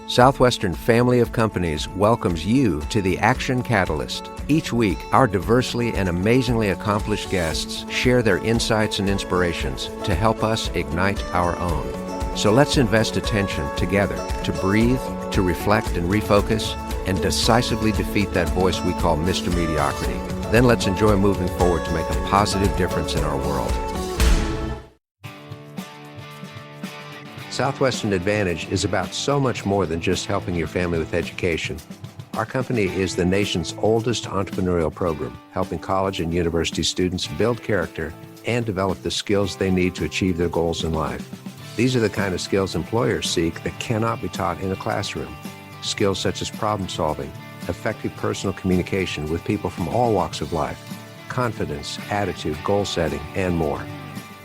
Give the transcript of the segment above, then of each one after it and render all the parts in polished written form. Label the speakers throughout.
Speaker 1: Southwestern Family of Companies welcomes you to the Action Catalyst. Each week, our diversely and amazingly accomplished guests share their insights and inspirations to help us ignite our own. So let's invest attention together to breathe, to reflect and refocus, and decisively defeat that voice we call Mr. Mediocrity. Then let's enjoy moving forward to make a positive difference in our world. Southwestern Advantage is about so much more than just helping your family with education. Our company is the nation's oldest entrepreneurial program, helping college and university students build character and develop the skills they need to achieve their goals in life. These are the kind of skills employers seek that cannot be taught in a classroom. Skills such as problem solving, effective personal communication with people from all walks of life, confidence, attitude, goal setting, and more.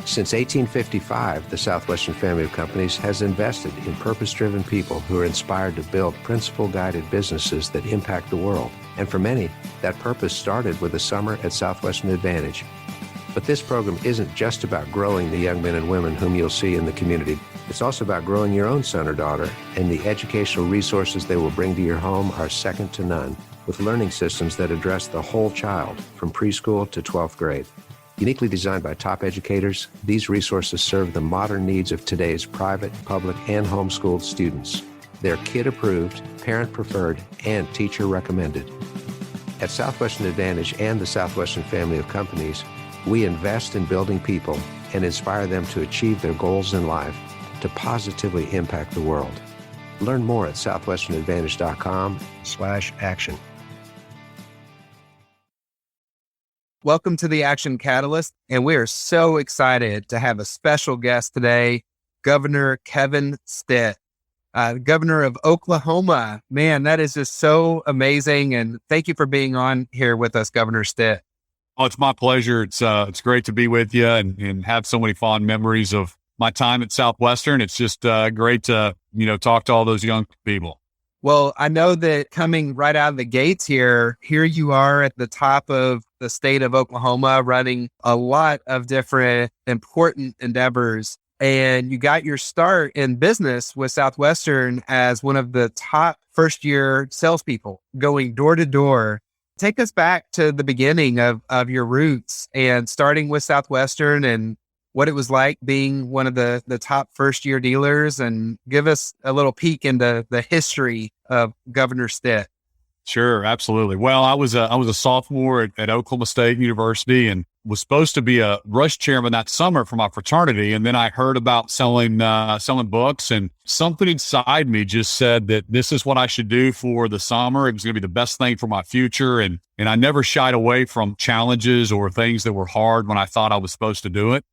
Speaker 1: Since 1855, the Southwestern Family of Companies has invested in purpose-driven people who are inspired to build principle-guided businesses that impact the world. And for many, that purpose started with a summer at Southwestern Advantage. But this program isn't just about growing the young men and women whom you'll see in the community. It's also about growing your own son or daughter, and the educational resources they will bring to your home are second to none, with learning systems that address the whole child, from preschool to 12th grade. Uniquely designed by top educators, these resources serve the modern needs of today's private, public, and homeschooled students. They're kid-approved, parent-preferred, and teacher-recommended. At Southwestern Advantage and the Southwestern Family of Companies, we invest in building people and inspire them to achieve their goals in life to positively impact the world. Learn more at southwesternadvantage.com/action.
Speaker 2: Welcome to the Action Catalyst, and we are so excited to have a special guest today, Governor Kevin Stitt, Governor of Oklahoma. Man, that is just so amazing, and thank you for being on here with us, Governor Stitt.
Speaker 3: Oh, it's my pleasure. It's great to be with you and have so many fond memories of my time at Southwestern. It's just great to talk to all those young people.
Speaker 2: Well, I know that coming right out of the gates here you are at the top of the state of Oklahoma, running a lot of different important endeavors. And you got your start in business with Southwestern as one of the top first-year salespeople, going door to door. Take us back to the beginning of your roots and starting with Southwestern and what it was like being one of the top first-year dealers, and give us a little peek into the history of Governor Stitt.
Speaker 3: Sure, absolutely. Well, I was a sophomore at Oklahoma State University and was supposed to be a rush chairman that summer for my fraternity. And then I heard about selling books, and something inside me just said that this is what I should do for the summer. It was going to be the best thing for my future. And I never shied away from challenges or things that were hard when I thought I was supposed to do it.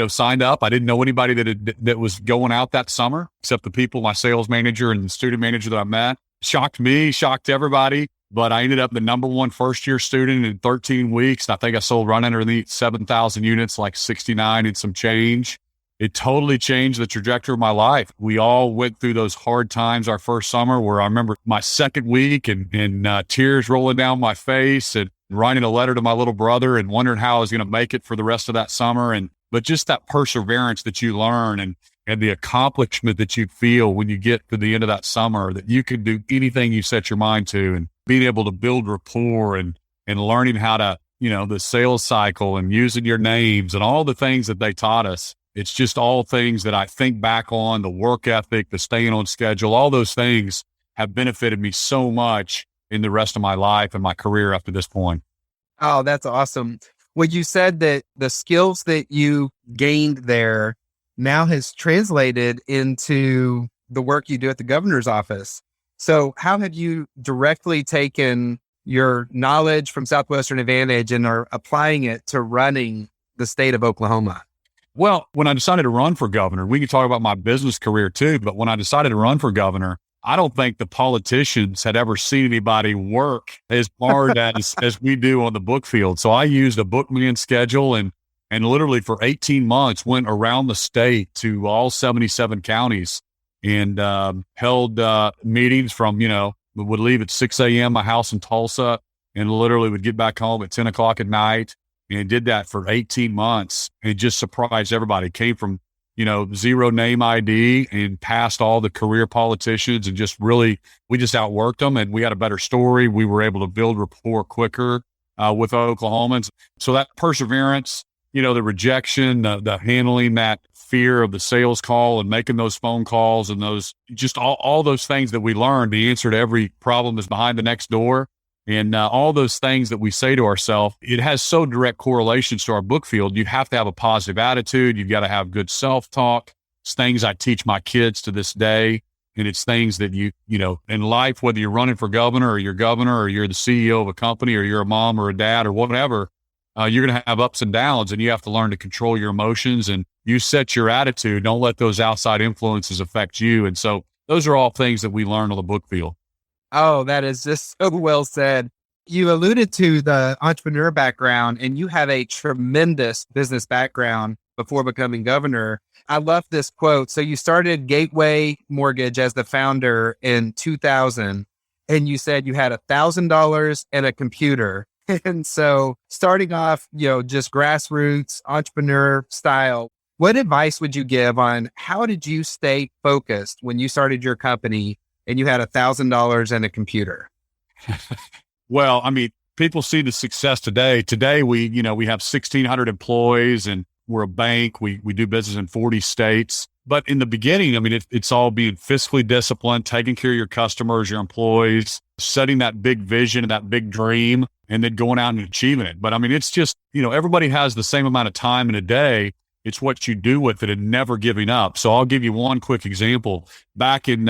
Speaker 3: Signed up. I didn't know anybody that was going out that summer, except the people, my sales manager and the student manager that I met. Shocked me, shocked everybody. But I ended up the number one first-year student in 13 weeks. I think I sold right underneath 7,000 units, like 69 and some change. It totally changed the trajectory of my life. We all went through those hard times our first summer, where I remember my second week and tears rolling down my face and writing a letter to my little brother and wondering how I was going to make it for the rest of that summer. But just that perseverance that you learn and the accomplishment that you feel when you get to the end of that summer, that you can do anything you set your mind to, and being able to build rapport and learning how to, the sales cycle and using your names and all the things that they taught us. It's just all things that I think back on, the work ethic, the staying on schedule, all those things have benefited me so much in the rest of my life and my career up to this point.
Speaker 2: Oh, that's awesome. Well, you said that the skills that you gained there now has translated into the work you do at the governor's office. So how have you directly taken your knowledge from Southwestern Advantage and are applying it to running the state of Oklahoma?
Speaker 3: Well, when I decided to run for governor, we can talk about my business career too, but when I decided to run for governor, I don't think the politicians had ever seen anybody work as hard as we do on the book field. So I used a Bookman schedule and literally for 18 months went around the state to all 77 counties and held meetings from, would leave at 6 a.m. my house in Tulsa and literally would get back home at 10 o'clock at night, and did that for 18 months and just surprised everybody. Came from zero name ID and passed all the career politicians and just really, we just outworked them and we had a better story. We were able to build rapport quicker with Oklahomans. So that perseverance, the rejection, the handling that fear of the sales call and making those phone calls and those, just all those things that we learned, the answer to every problem is behind the next door. And all those things that we say to ourselves, it has so direct correlations to our book field. You have to have a positive attitude. You've got to have good self-talk. It's things I teach my kids to this day. And it's things that in life, whether you're running for governor or you're the CEO of a company or you're a mom or a dad or whatever, you're going to have ups and downs and you have to learn to control your emotions and you set your attitude. Don't let those outside influences affect you. And so those are all things that we learn on the book field.
Speaker 2: Oh, that is just so well said. You alluded to the entrepreneur background and you have a tremendous business background before becoming governor. I love this quote. So you started Gateway Mortgage as the founder in 2000 and you said you had $1,000 and a computer. And so starting off, just grassroots entrepreneur style, what advice would you give on how did you stay focused when you started your company and you had $1,000 and a computer?
Speaker 3: Well, I mean, people see the success today. Today, we have 1,600 employees and we're a bank. We do business in 40 states. But in the beginning, I mean, it's all being fiscally disciplined, taking care of your customers, your employees, setting that big vision and that big dream, and then going out and achieving it. But I mean, it's just, everybody has the same amount of time in a day. It's what you do with it and never giving up. So I'll give you one quick example. Back in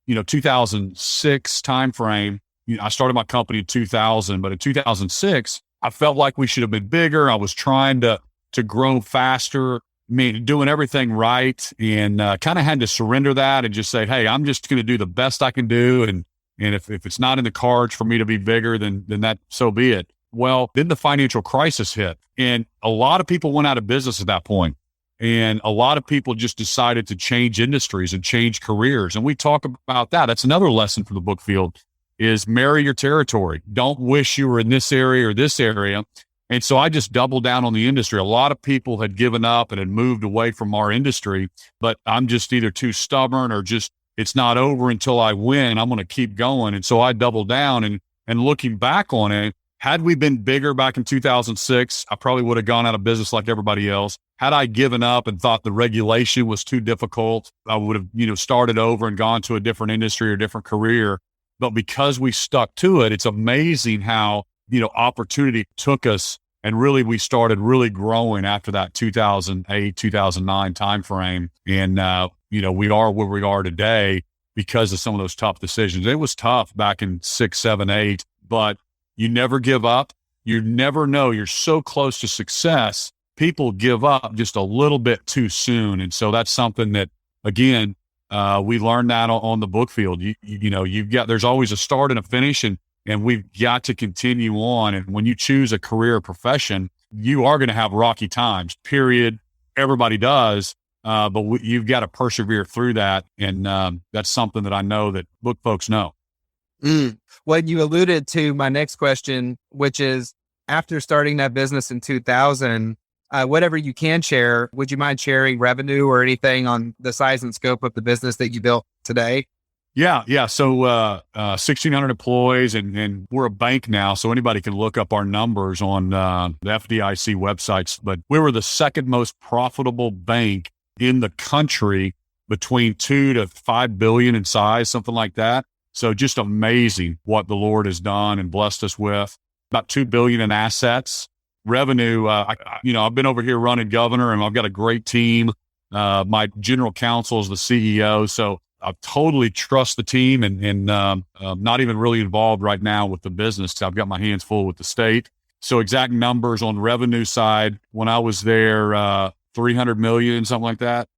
Speaker 3: 2006 timeframe, I started my company in 2000, but in 2006, I felt like we should have been bigger. I was trying to grow faster, doing everything right, and kind of had to surrender that and just say, hey, I'm just going to do the best I can do. And if it's not in the cards for me to be bigger, then that, so be it. Well, then the financial crisis hit and a lot of people went out of business at that point. And a lot of people just decided to change industries and change careers. And we talk about that. That's another lesson for the book field is marry your territory. Don't wish you were in this area or this area. And so I just doubled down on the industry. A lot of people had given up and had moved away from our industry, but I'm just either too stubborn or just, it's not over until I win. I'm going to keep going. And so I doubled down and looking back on it, had we been bigger back in 2006, I probably would have gone out of business like everybody else. Had I given up and thought the regulation was too difficult, I would have, started over and gone to a different industry or different career. But because we stuck to it, it's amazing how, opportunity took us and really, we started really growing after that 2008, 2009 timeframe. And, we are where we are today because of some of those tough decisions. It was tough back in 6, 7, 8, but you never give up. You never know. You're so close to success. People give up just a little bit too soon. And so that's something that, again, we learned that on the book field. There's always a start and a finish and we've got to continue on. And when you choose a career or profession, you are going to have rocky times, period. Everybody does. But you've got to persevere through that. And that's something that I know that book folks know.
Speaker 2: Well, you alluded to my next question, which is after starting that business in 2000, whatever you can share, would you mind sharing revenue or anything on the size and scope of the business that you built today?
Speaker 3: Yeah. So 1,600 employees and we're a bank now. So anybody can look up our numbers on the FDIC websites. But we were the second most profitable bank in the country between 2 to 5 billion in size, something like that. So just amazing what the Lord has done and blessed us with. About 2 billion in assets. Revenue, I've been over here running governor and I've got a great team. My general counsel is the CEO. So I totally trust the team and not even really involved right now with the business. I've got my hands full with the state. So exact numbers on revenue side, when I was there, 300 million, something like that.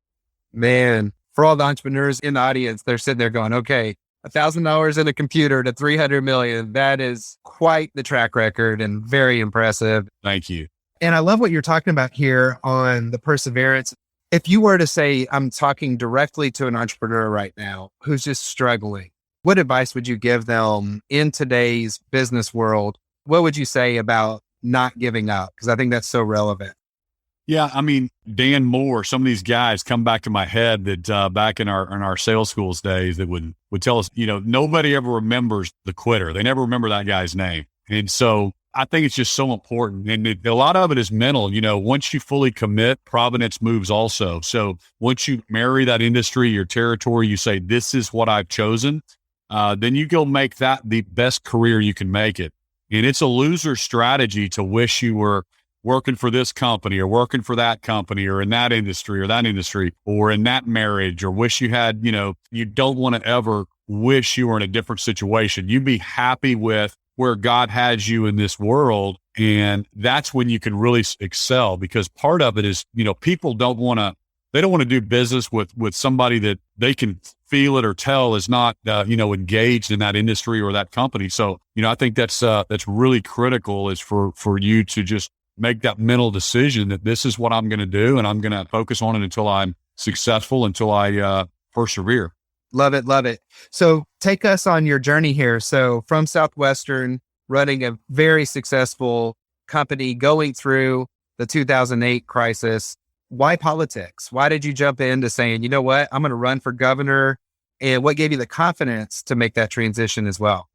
Speaker 2: Man, for all the entrepreneurs in the audience, they're sitting there going, okay, $1,000 in a computer to 300 million. That is quite the track record and very impressive.
Speaker 3: Thank you.
Speaker 2: And I love what you're talking about here on the perseverance. If you were to say, I'm talking directly to an entrepreneur right now who's just struggling, what advice would you give them in today's business world? What would you say about not giving up? Because I think that's so relevant.
Speaker 3: Yeah, I mean, Dan Moore, some of these guys come back to my head that back in our sales schools days that would tell us, nobody ever remembers the quitter. They never remember that guy's name. And so I think it's just so important. And a lot of it is mental. Once you fully commit, providence moves also. So once you marry that industry, your territory, you say, this is what I've chosen, then you go make that the best career you can make it. And it's a loser strategy to wish you were working for this company or working for that company or in that industry or in that marriage, or wish you had, you don't want to ever wish you were in a different situation. You be happy with where God has you in this world. And that's when you can really excel, because part of it is, people don't want to do business with somebody that they can feel it or tell is not, engaged in that industry or that company. So, I think that's really critical, is for you to just make that mental decision that this is what I'm going to do, and I'm going to focus on it until I'm successful, until I persevere.
Speaker 2: Love it. Love it. So take us on your journey here. So from Southwestern, running a very successful company, going through the 2008 crisis, why politics? Why did you jump into saying, you know what, I'm going to run for governor? And what gave you the confidence to make that transition as well?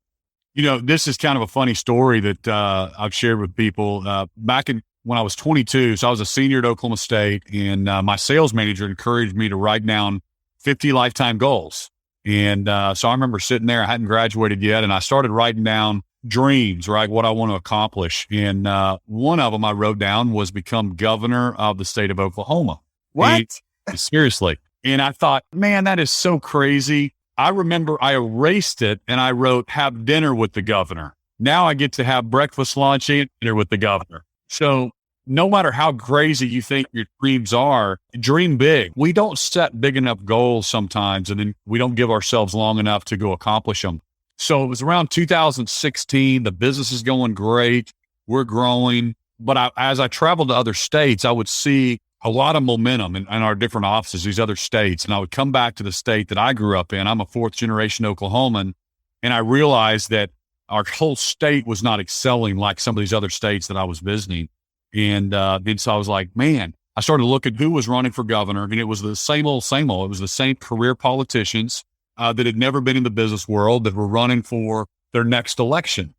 Speaker 3: This is kind of a funny story that I've shared with people. When I was 22, so I was a senior at Oklahoma State, and my sales manager encouraged me to write down 50 lifetime goals. And so I remember sitting there, I hadn't graduated yet, and I started writing down dreams, right? What I want to accomplish. And one of them I wrote down was become governor of the state of Oklahoma.
Speaker 2: What?
Speaker 3: Seriously. And I thought, man, that is so crazy. I remember I erased it and I wrote, have dinner with the governor. Now I get to have breakfast, lunch, and dinner with the governor. So no matter how crazy you think your dreams are, dream big. We don't set big enough goals sometimes, and then we don't give ourselves long enough to go accomplish them. So it was around 2016. The business is going great. We're growing. But as I traveled to other states, I would see a lot of momentum in our different offices, these other states. And I would come back to the state that I grew up in. I'm a fourth generation Oklahoman. And I realized that our whole state was not excelling like some of these other states that I was visiting. And so I was like, man, I started looking who was running for governor, and it was the same old. It was the same career politicians that had never been in the business world that were running for their next election.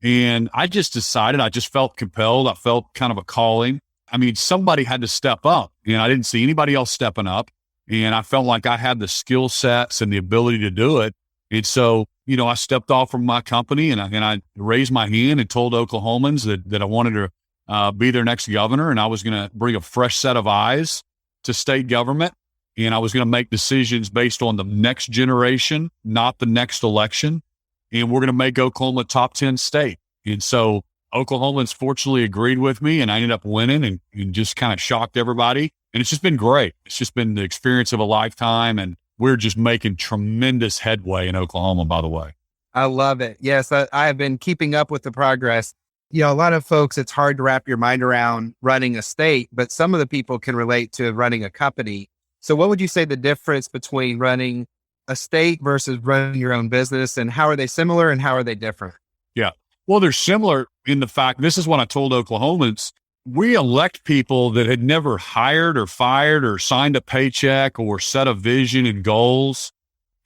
Speaker 3: And I just decided, I just felt compelled. I felt kind of a calling. I mean, somebody had to step up, and I didn't see anybody else stepping up. And I felt like I had the skill sets and the ability to do it. And so, I stepped off from my company, and I raised my hand and told Oklahomans that I wanted to be their next governor, and I was going to bring a fresh set of eyes to state government. And I was going to make decisions based on the next generation, not the next election. And we're going to make Oklahoma a top 10 state. And so Oklahomans fortunately agreed with me, and I ended up winning and just kind of shocked everybody. And it's just been great. It's just been the experience of a lifetime. And we're just making tremendous headway in Oklahoma, by the way.
Speaker 2: I love it. Yes, I have been keeping up with the progress. A lot of folks, it's hard to wrap your mind around running a state, but some of the people can relate to running a company. So what would you say the difference between running a state versus running your own business, and how are they similar and how are they different?
Speaker 3: Yeah. Well, they're similar in the fact, this is what I told Oklahomans. We elect people that had never hired or fired or signed a paycheck or set a vision and goals.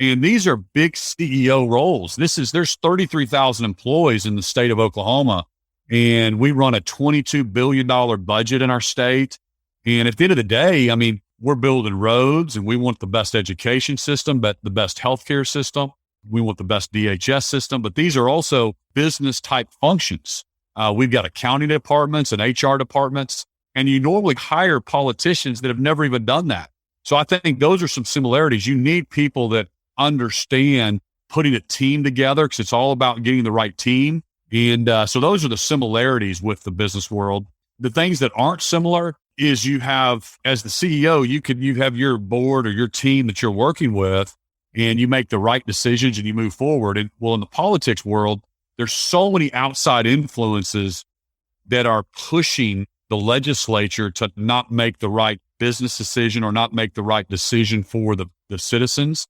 Speaker 3: And these are big CEO roles. There's 33,000 employees in the state of Oklahoma, and we run a $22 billion budget in our state. And at the end of the day, I mean, we're building roads, and we want the best education system, but the best healthcare system. We want the best DHS system, but these are also business type functions. We've got accounting departments and HR departments, and you normally hire politicians that have never even done that. So I think those are some similarities. You need people that understand putting a team together, because it's all about getting the right team. And so those are the similarities with the business world. The things that aren't similar is you have, as the CEO, you have your board or your team that you're working with, and you make the right decisions and you move forward. And well, in the politics world, there's so many outside influences that are pushing the legislature to not make the right business decision or not make the right decision for the citizens,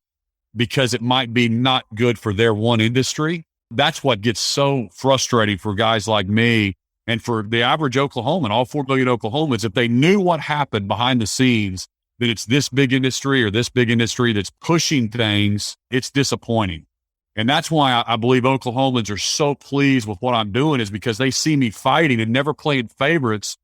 Speaker 3: because it might be not good for their one industry. That's what gets so frustrating for guys like me And for the average Oklahoman, all 4 million Oklahomans, if they knew what happened behind the scenes, that it's this big industry or this big industry that's pushing things, it's disappointing. And that's why I believe Oklahomans are so pleased with what I'm doing, is because they see me fighting and never playing favorites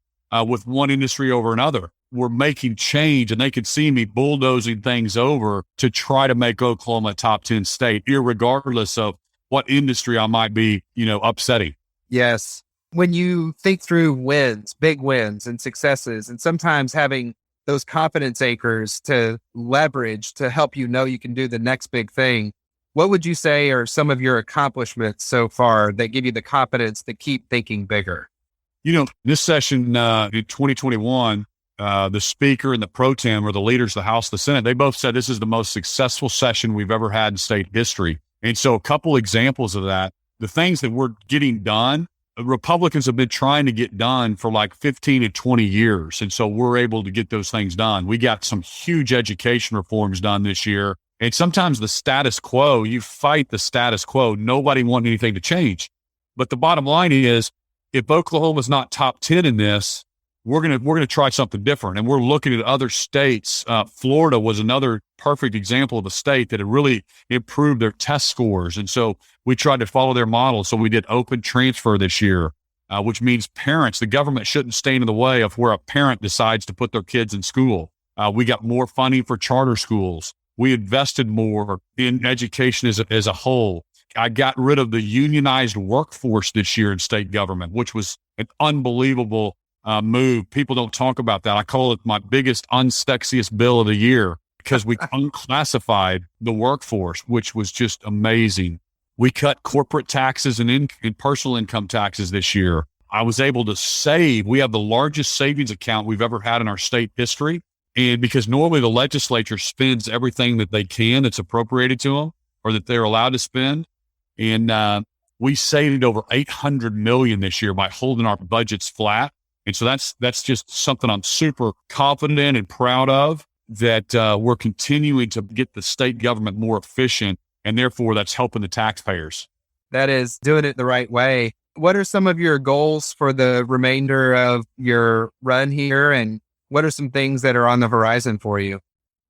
Speaker 3: with one industry over another. We're making change, and they can see me bulldozing things over to try to make Oklahoma a top 10 state, irregardless of what industry I might be, upsetting.
Speaker 2: Yes. When you think through wins, big wins and successes, and sometimes having those confidence anchors to leverage to help you know you can do the next big thing, what would you say are some of your accomplishments so far that give you the confidence to keep thinking bigger?
Speaker 3: This session in 2021, the speaker and the pro tem, or the leaders of the House, the Senate, they both said this is the most successful session we've ever had in state history. And so a couple examples of that, the things that we're getting done, Republicans have been trying to get done for like 15 to 20 years. And so we're able to get those things done. We got some huge education reforms done this year. And sometimes the status quo, you fight the status quo. Nobody wants anything to change. But the bottom line is, if Oklahoma's not top 10 in this, we're gonna try something different. And we're looking at other states. Florida was another perfect example of a state that had really improved their test scores. And so we tried to follow their model. So we did open transfer this year, which means parents, the government shouldn't stand in the way of where a parent decides to put their kids in school. We got more funding for charter schools. We invested more in education as a whole. I got rid of the unionized workforce this year in state government, which was an unbelievable move. People don't talk about that. I call it my biggest unsexiest bill of the year, because we unclassified the workforce, which was just amazing. We cut corporate taxes and personal income taxes this year. I was able to save. We have the largest savings account we've ever had in our state history. And because normally the legislature spends everything that they can that's appropriated to them or that they're allowed to spend. And we saved over $800 million this year by holding our budgets flat. And so that's just something I'm super confident in and proud of, that we're continuing to get the state government more efficient, and therefore that's helping the taxpayers.
Speaker 2: That is doing it the right way. What are some of your goals for the remainder of your run here, and what are some things that are on the horizon for you?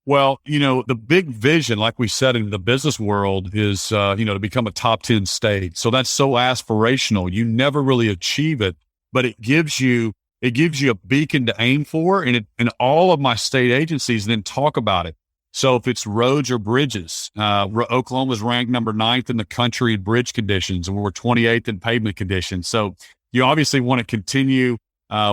Speaker 3: Well, the big vision, like we said, in the business world is, to become a top 10 state. So that's so aspirational. You never really achieve it, but it gives you a beacon to aim for. And all of my state agencies then talk about it. So if it's roads or bridges, Oklahoma's ranked number 9th in the country in bridge conditions, and we're 28th in pavement conditions. So you obviously want to continue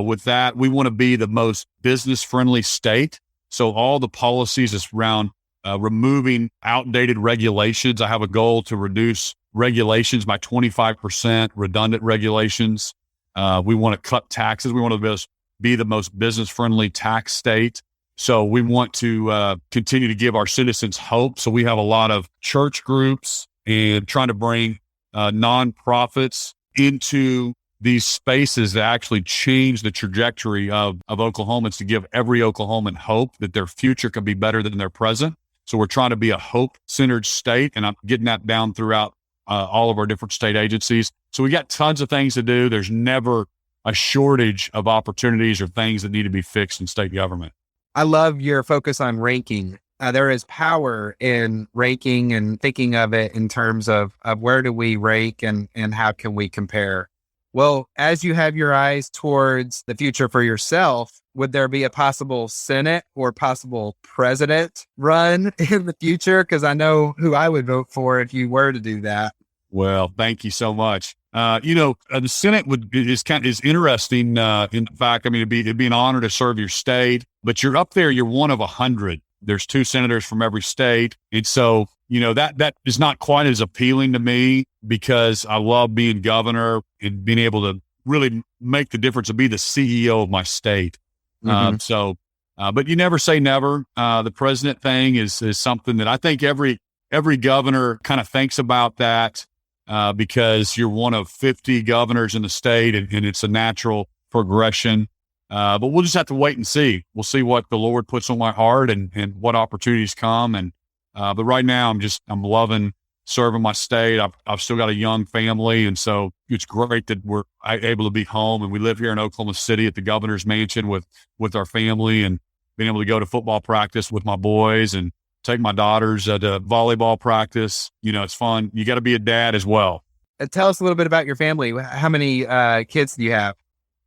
Speaker 3: with that. We want to be the most business-friendly state. So all the policies is around removing outdated regulations. I have a goal to reduce regulations by 25%, redundant regulations. We want to cut taxes. We want to be the most business-friendly tax state. So we want to continue to give our citizens hope. So we have a lot of church groups and trying to bring nonprofits into these spaces that actually change the trajectory of Oklahomans, to give every Oklahoman hope that their future can be better than their present. So we're trying to be a hope-centered state, and I'm getting that down throughout all of our different state agencies. So we got tons of things to do. There's never a shortage of opportunities or things that need to be fixed in state government.
Speaker 2: I love your focus on ranking. There is power in ranking and thinking of it in terms of where do we rank and how can we compare. Well, as you have your eyes towards the future for yourself, would there be a possible Senate or possible president run in the future? Because I know who I would vote for if you were to do that.
Speaker 3: Well, thank you so much. The Senate is interesting in the fact, it'd be an honor to serve your state, but you're up there, you're one of 100. There's 2 senators from every state. And so, that is not quite as appealing to me, because I love being governor and being able to really make the difference and be the CEO of my state.
Speaker 2: Mm-hmm.
Speaker 3: But you never say never. The president thing is something that I think every governor kind of thinks about that, because you're one of 50 governors in the state, and it's a natural progression. But we'll just have to wait and see. We'll see what the Lord puts on my heart and what opportunities come. But right now I'm loving serving my state. I've still got a young family. And so it's great that we're able to be home, and we live here in Oklahoma City at the governor's mansion with our family, and being able to go to football practice with my boys and take my daughters to volleyball practice. It's fun. You got to be a dad as well.
Speaker 2: Tell us a little bit about your family. How many kids do you have?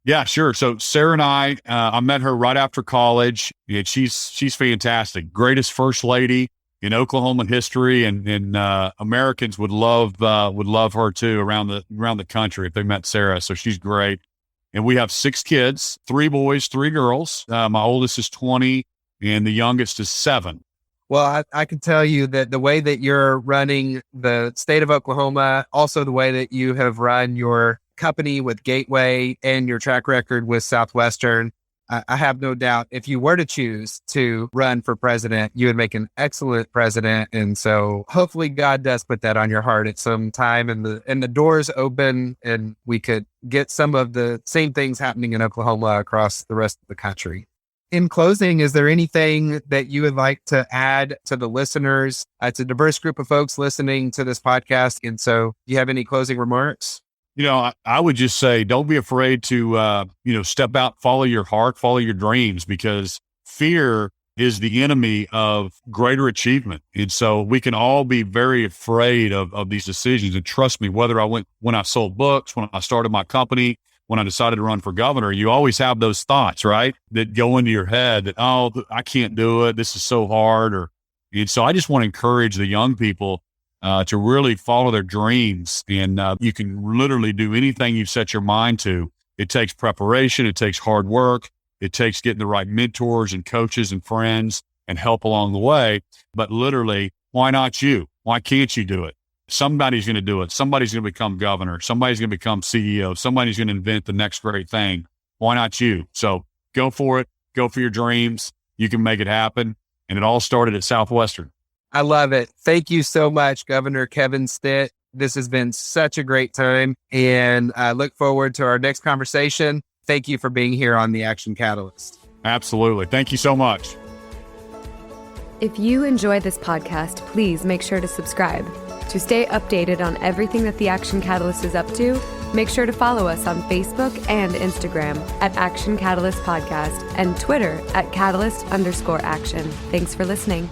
Speaker 3: Yeah, sure. So Sarah and I met her right after college, and she's fantastic. Greatest first lady in Oklahoma history, and Americans would love her too around the country if they met Sarah. So she's great. And we have 6 kids, 3 boys, 3 girls. My oldest is 20 and the youngest is 7.
Speaker 2: Well, I can tell you that the way that you're running the state of Oklahoma, also the way that you have run your company with Gateway and your track record with Southwestern, I have no doubt if you were to choose to run for president, you would make an excellent president. And so hopefully God does put that on your heart at some time, and the doors open, and we could get some of the same things happening in Oklahoma across the rest of the country. In closing, is there anything that you would like to add to the listeners? It's a diverse group of folks listening to this podcast. And so do you have any closing remarks?
Speaker 3: I would just say, don't be afraid to, step out, follow your heart, follow your dreams, because fear is the enemy of greater achievement. And so we can all be very afraid of these decisions. And trust me, when I sold books, when I started my company, when I decided to run for governor, you always have those thoughts, right? That go into your head that, oh, I can't do it. This is so hard. And so I just want to encourage the young people to really follow their dreams. And you can literally do anything you set your mind to. It takes preparation. It takes hard work. It takes getting the right mentors and coaches and friends and help along the way. But literally, why not you? Why can't you do it? Somebody's going to do it. Somebody's going to become governor. Somebody's going to become CEO. Somebody's going to invent the next great thing. Why not you? So go for it. Go for your dreams. You can make it happen. And it all started at Southwestern.
Speaker 2: I love it. Thank you so much, Governor Kevin Stitt. This has been such a great time, and I look forward to our next conversation. Thank you for being here on the Action Catalyst.
Speaker 3: Absolutely. Thank you so much.
Speaker 4: If you enjoy this podcast, please make sure to subscribe. To stay updated on everything that the Action Catalyst is up to, make sure to follow us on Facebook and Instagram at Action Catalyst Podcast and Twitter at Catalyst_Action. Thanks for listening.